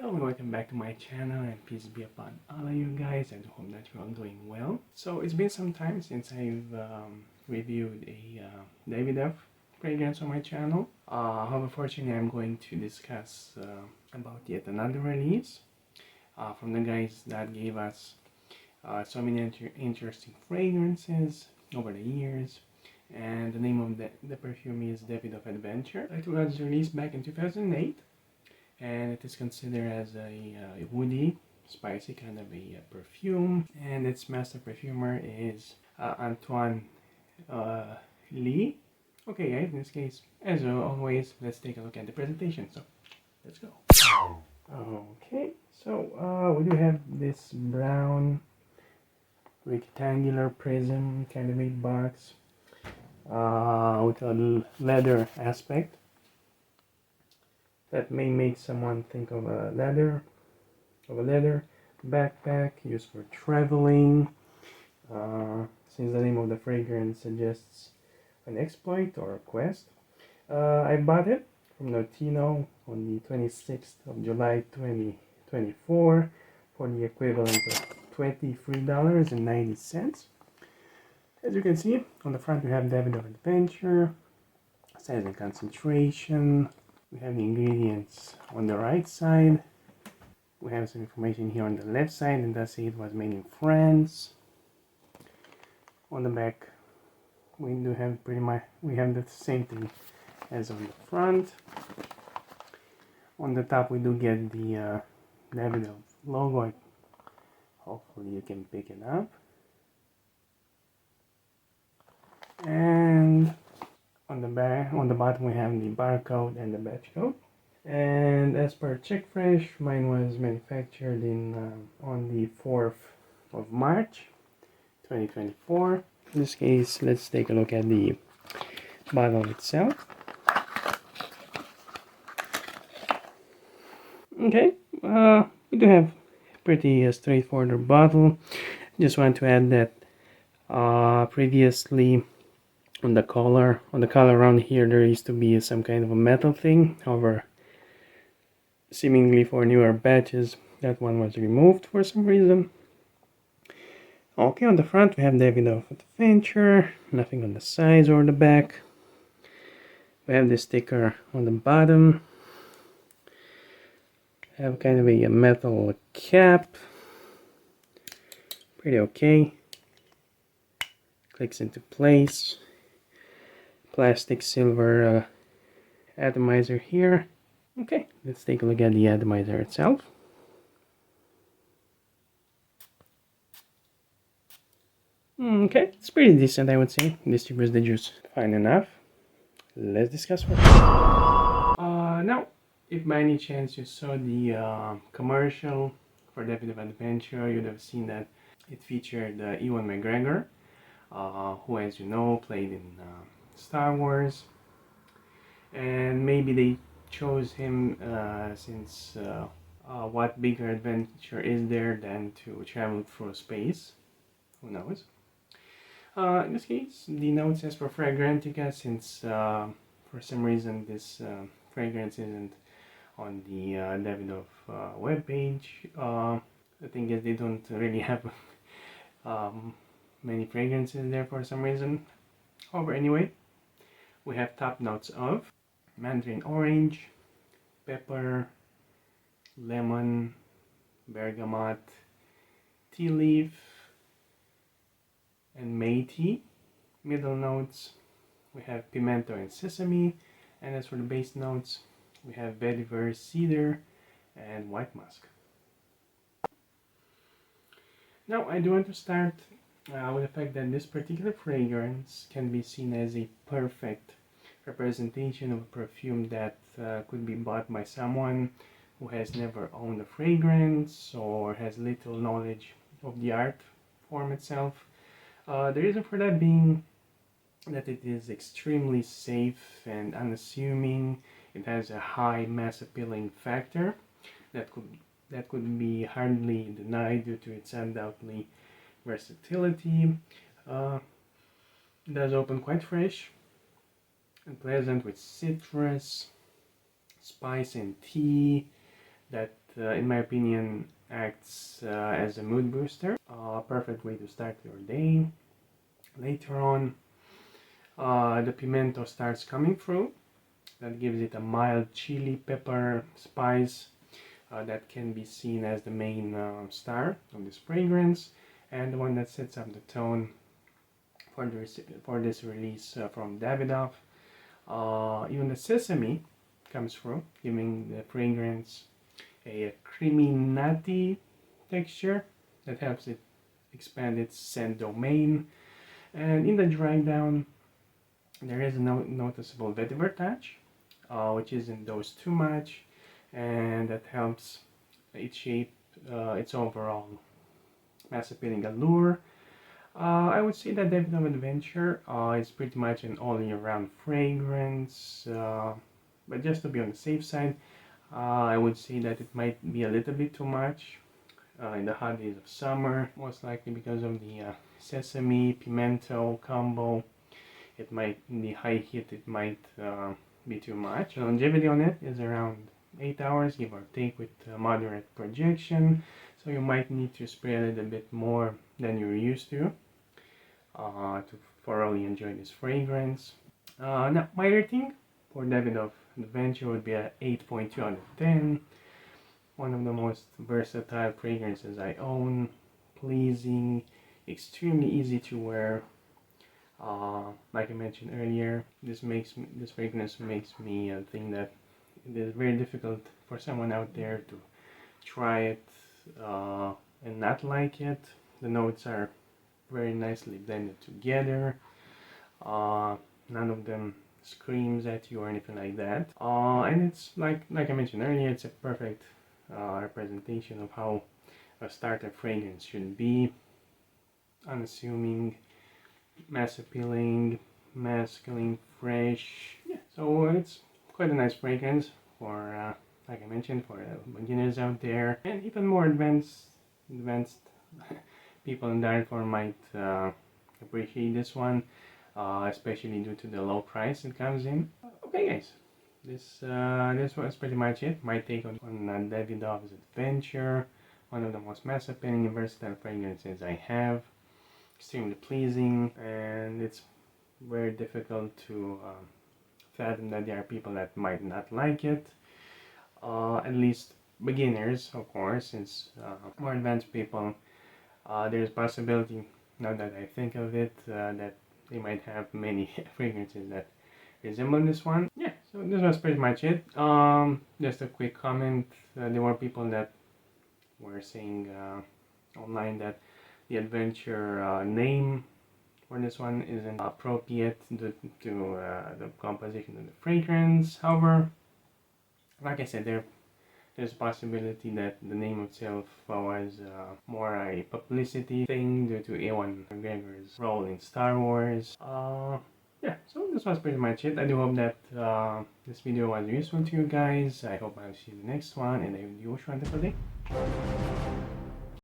Hello and welcome back to my channel, and peace be upon all of you guys, and hope that you're all doing well. So it's been some time since I've reviewed a Davidoff fragrance on my channel. However, fortunately I'm going to discuss about yet another release from the guys that gave us so many interesting fragrances over the years. And the name of the perfume is Davidoff ADVENTURE. It was released back in 2008. And it is considered as a woody, spicy kind of a perfume. And its master perfumer is Antoine Lee. Okay, guys, in this case, as always, let's take a look at the presentation. So, let's go. Okay, so we do have this brown rectangular prism kind of a box with a leather aspect. That may make someone think of a leather backpack used for traveling. Since the name of the fragrance suggests an exploit or a quest. I bought it from Notino on the 26th of July 2024 for the equivalent of $23.90. As you can see, on the front we have Davidoff ADVENTURE, size and concentration. We have the ingredients on the right side. We have some information here on the left side, and does say it was made in France. On the back, we do have we have the same thing as on the front. On the top, we do get the Davidoff logo. Hopefully, you can pick it up. And on the bottom we have the barcode and the batch code. And as per Check Fresh, mine was manufactured on the 4th of March 2024. In this case, let's take a look at the bottle itself. Okay, we do have a pretty straightforward bottle. Just want to add that previously on the collar around here there used to be some kind of a metal thing. However, seemingly for newer batches that one was removed for some reason. Okay, on the front we have Davidoff ADVENTURE, nothing on the sides or the back. We have the sticker on the bottom. Have kind of a metal cap, pretty okay, clicks into place. Plastic silver atomizer here. Okay, let's take a look at the atomizer itself. Okay, it's pretty decent, I would say. Distributes the juice fine enough. Let's discuss further. Now, if by any chance you saw the commercial for Davidoff ADVENTURE, you'd have seen that it featured Ewan McGregor, who, as you know, played in Star Wars, and maybe they chose him since what bigger adventure is there than to travel through space? Who knows? In this case, the note says for Fragrantica, since for some reason this fragrance isn't on the Davidoff webpage. The thing is, they don't really have many fragrances there for some reason. However, anyway, we have top notes of mandarin orange, pepper, lemon, bergamot, tea leaf, and Métis. Middle notes, we have pimento and sesame. And as for the base notes, we have vetiver, cedar, and white musk. Now, I do want to start with the fact that this particular fragrance can be seen as a perfect representation of a perfume that could be bought by someone who has never owned a fragrance or has little knowledge of the art form itself. The reason for that being that it is extremely safe and unassuming. It has a high mass appealing factor that could be hardly denied due to its undoubtedly versatility. It does open quite fresh and pleasant with citrus, spice, and tea that in my opinion, acts as a mood booster. Perfect way to start your day. Later on, the pimento starts coming through. That gives it a mild chili pepper spice that can be seen as the main star of this fragrance, and the one that sets up the tone for this release from Davidoff. Even the sesame comes through, giving the fragrance a creamy nutty texture that helps it expand its scent domain. And in the dry down, there is a noticeable vetiver touch, which isn't dosed too much, and that helps it shape its overall mass appealing allure. I would say that Davidoff ADVENTURE is pretty much an all-year-round fragrance, but just to be on the safe side, I would say that it might be a little bit too much in the hot days of summer, most likely because of the sesame pimento combo. It might, in the high heat, it might be too much. The longevity on it is around 8 hours, give or take, with moderate projection, so you might need to spray a little bit more than you're used to thoroughly enjoy this fragrance. Now, my rating for Davidoff ADVENTURE would be a 8.2 out of 10. One of the most versatile fragrances I own. Pleasing, extremely easy to wear. Like I mentioned earlier, this fragrance makes me think that it is very difficult for someone out there to try it and not like it. The notes are very nicely blended together. None of them screams at you or anything like that. And it's like I mentioned earlier, it's a perfect representation of how a starter fragrance should be. Unassuming, mass appealing, masculine, fresh. Yeah, so it's quite a nice fragrance for, like I mentioned, for beginners out there, and even more advanced people in diet form might appreciate this one, especially due to the low price it comes in. Okay, guys, this was pretty much it. My take on Davidoff's ADVENTURE, one of the most mass appealing and versatile fragrances I have. Extremely pleasing, and it's very difficult to fathom that there are people that might not like it. At least beginners, of course, since more advanced people, there's possibility, now that I think of it, that they might have many fragrances that resemble this one. Yeah, so this was pretty much it. Just a quick comment. There were people that were saying online that the ADVENTURE name for this one isn't appropriate due to the composition of the fragrance. However, like I said, there's a possibility that the name itself was more a publicity thing due to Ewan McGregor's role in Star Wars. Yeah, so this was pretty much it. I do hope that this video was useful to you guys. I hope I'll see you in the next one, and I wish you a wonderful day.